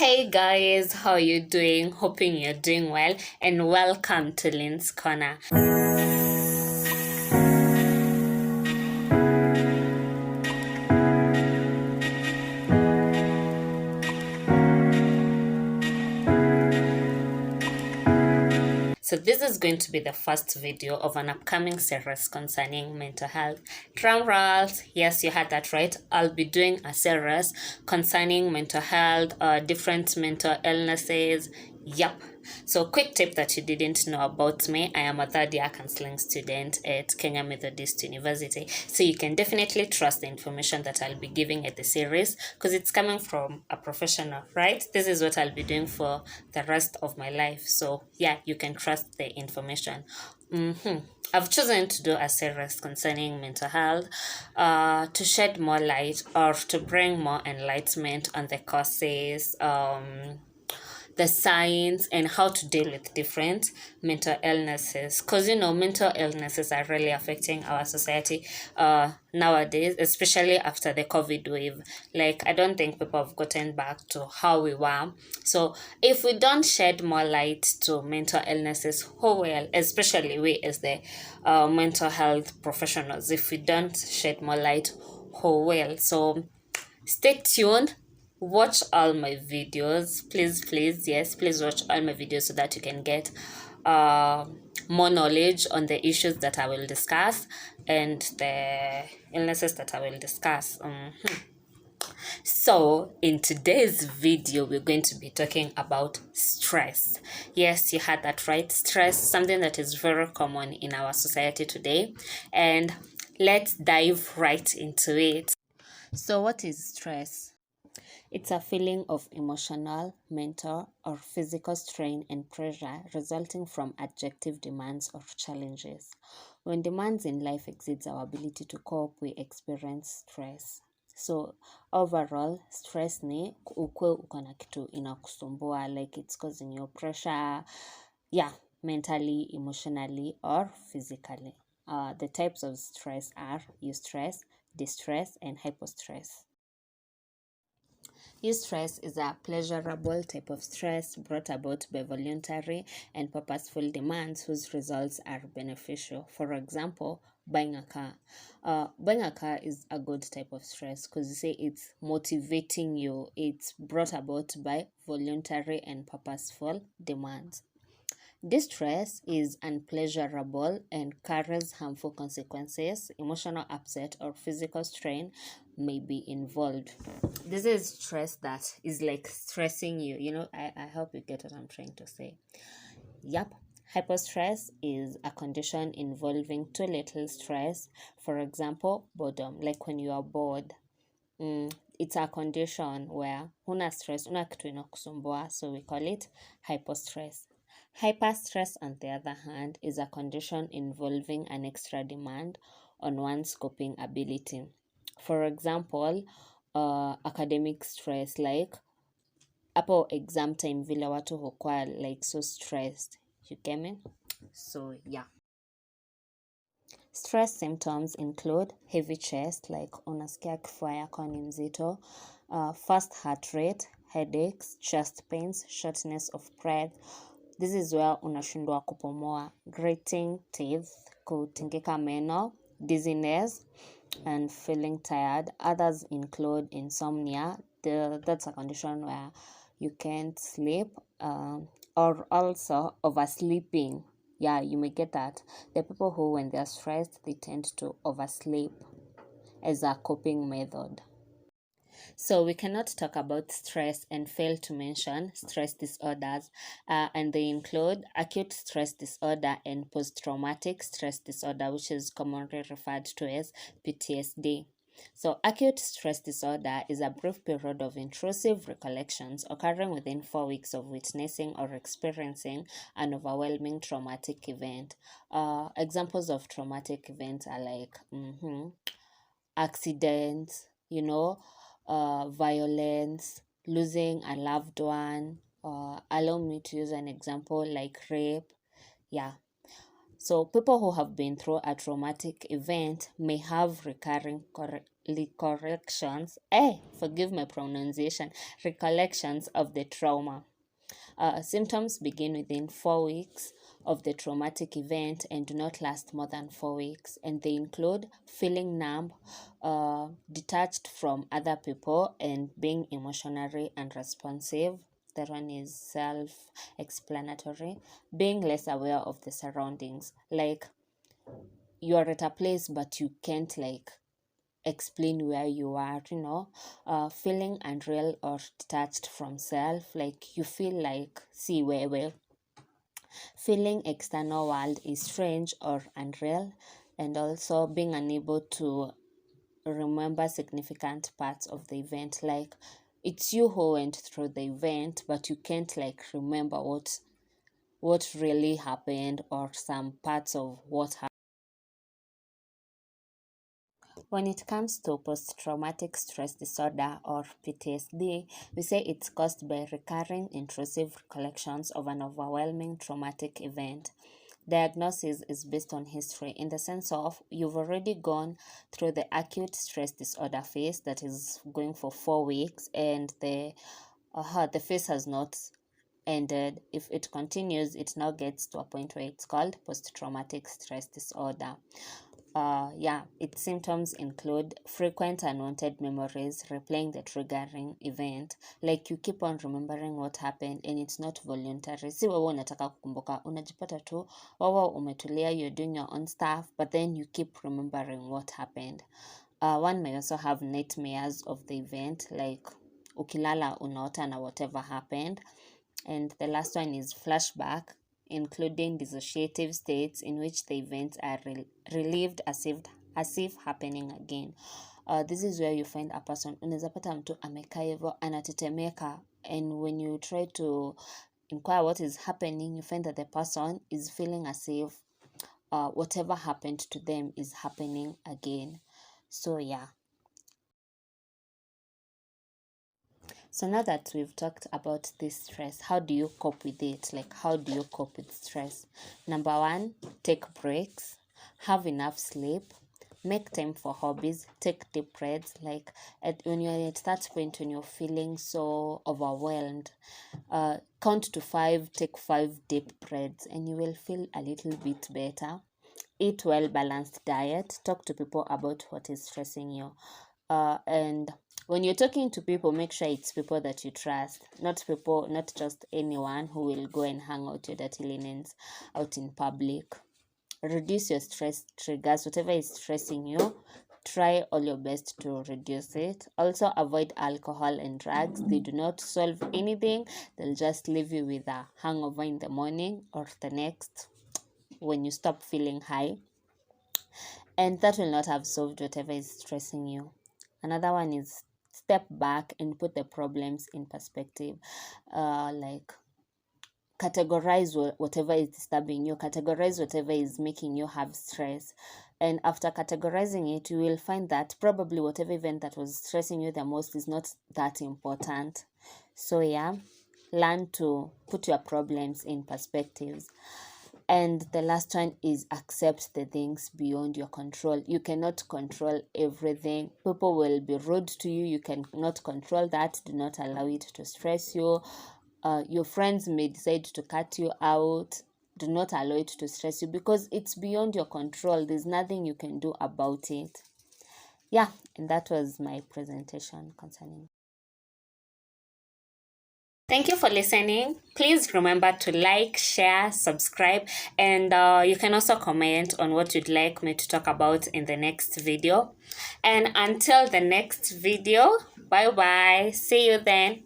Hey guys, how you doing? Hoping you're doing well and welcome to Lyne's Corner. So this is going to be the first video of an upcoming series concerning mental health. Drum rolls. Yes, you heard that right. I'll be doing a series concerning mental health, different mental illnesses. Yep. So quick tip that you didn't know about me. I am a third year counseling student at Kenya Methodist University. So you can definitely trust the information that I'll be giving at the series because it's coming from a professional, right? This is what I'll be doing for the rest of my life. So yeah, you can trust the information. I've chosen to do a series concerning mental health to shed more light or to bring more enlightenment on the causes, the science, and how to deal with different mental illnesses, because mental illnesses are really affecting our society nowadays, especially after the COVID wave. Like, I don't think people have gotten back to how we were. So if we don't shed more light to mental illnesses, how well, especially we as the mental health professionals, if we don't shed more light, how well. So stay tuned, watch all my videos, please, yes, please watch all my videos so that you can get more knowledge on the issues that I will discuss and the illnesses that I will discuss. So in today's video, we're going to be talking about stress. Yes, you heard that right. Stress, something that is very common in our society today, and let's dive right into it. So what is stress? It's a feeling of emotional, mental, or physical strain and pressure resulting from adjective demands or challenges. When demands in life exceeds our ability to cope, we experience stress. So overall, stress ni ukwe uko na kitu inakusumbua, like it's causing you pressure, yeah, mentally, emotionally, or physically. The types of stress are eustress, distress, and hypostress. Eustress is a pleasurable type of stress brought about by voluntary and purposeful demands whose results are beneficial. For example, buying a car. Buying a car is a good type of stress because you say it's motivating you. It's brought about by voluntary and purposeful demands. Distress is unpleasurable and carries harmful consequences. Emotional upset or physical strain may be involved. This is stress that is like stressing you. I hope you get what I'm trying to say. Yep. Hypostress is a condition involving too little stress. For example, boredom, like when you are bored. It's a condition where huna stress, una kitu inakusumbua, so we call it hypostress. Hyperstress, on the other hand, is a condition involving an extra demand on one's coping ability. For example, academic stress, like hapo exam time vile watu hukua like so stressed. You get me? So yeah. Stress symptoms include heavy chest, like unasikia kifua yako ni mzito, fast heart rate, headaches, chest pains, shortness of breath. This is where unashindwa kupumua, grating teeth, kutingika meno, dizziness, and feeling tired. Others include insomnia. That's a condition where you can't sleep, or also oversleeping. Yeah, you may get that. The people who, when they're stressed, they tend to oversleep as a coping method. So we cannot talk about stress and fail to mention stress disorders, and they include acute stress disorder and post-traumatic stress disorder, which is commonly referred to as PTSD. So acute stress disorder is a brief period of intrusive recollections occurring within 4 weeks of witnessing or experiencing an overwhelming traumatic event. Examples of traumatic events are like accidents, violence, losing a loved one. Allow me to use an example like rape. Yeah. So people who have been through a traumatic event may have recurring recollections, forgive my pronunciation, recollections of the trauma. Symptoms begin within 4 weeks of the traumatic event and do not last more than 4 weeks. And they include feeling numb, detached from other people, and being emotionally unresponsive. That one is self-explanatory. Being less aware of the surroundings. Like you are at a place but you can't explain where you are, feeling unreal or detached from self, like you feel like see where feeling external world is strange or unreal, and also being unable to remember significant parts of the event, like it's you who went through the event but you can't remember what really happened or some parts of what happened. When it comes to post-traumatic stress disorder or PTSD, we say it's caused by recurring intrusive recollections of an overwhelming traumatic event. Diagnosis is based on history in the sense of you've already gone through the acute stress disorder phase that is going for 4 weeks, and the phase has not ended. If it continues, it now gets to a point where it's called post-traumatic stress disorder. Its symptoms include frequent unwanted memories replaying the triggering event, like you keep on remembering what happened and it's not voluntary. Si wewe unataka kukumbuka, unajipata tu wewe umetulia, you're doing your own stuff, but then you keep remembering what happened. One may also have nightmares of the event, like ukilala unaota na whatever happened. And the last one is flashback, including dissociative states in which the events are relived as if happening again. This is where you find a person, unaweza pata mtu amekaa hivyo anatetemeka, and when you try to inquire what is happening, you find that the person is feeling as if whatever happened to them is happening again. So yeah. So now that we've talked about this stress, how do you cope with it? How do you cope with stress? Number one, take breaks, have enough sleep, make time for hobbies, take deep breaths. When you're at that point when you're feeling so overwhelmed, count to 5, take 5 deep breaths, and you will feel a little bit better. Eat well balanced diet, talk to people about what is stressing you. And when you're talking to people, make sure it's people that you trust, not just anyone who will go and hang out your dirty linens out in public. Reduce your stress triggers. Whatever is stressing you, try all your best to reduce it. Also, avoid alcohol and drugs. They do not solve anything. They'll just leave you with a hangover in the morning or the next when you stop feeling high. And that will not have solved whatever is stressing you. Another one is step back and put the problems in perspective. Categorize whatever is disturbing you, categorize whatever is making you have stress. And after categorizing it, you will find that probably whatever event that was stressing you the most is not that important. So yeah, learn to put your problems in perspectives. And the last one is accept the things beyond your control. You cannot control everything. People will be rude to you. You cannot control that. Do not allow it to stress you. Your friends may decide to cut you out. Do not allow it to stress you because it's beyond your control. There's nothing you can do about it. Yeah, and that was my presentation concerning. Thank you for listening. Please remember to like, share, subscribe, and you can also comment on what you'd like me to talk about in the next video. And until the next video, bye-bye. See you then.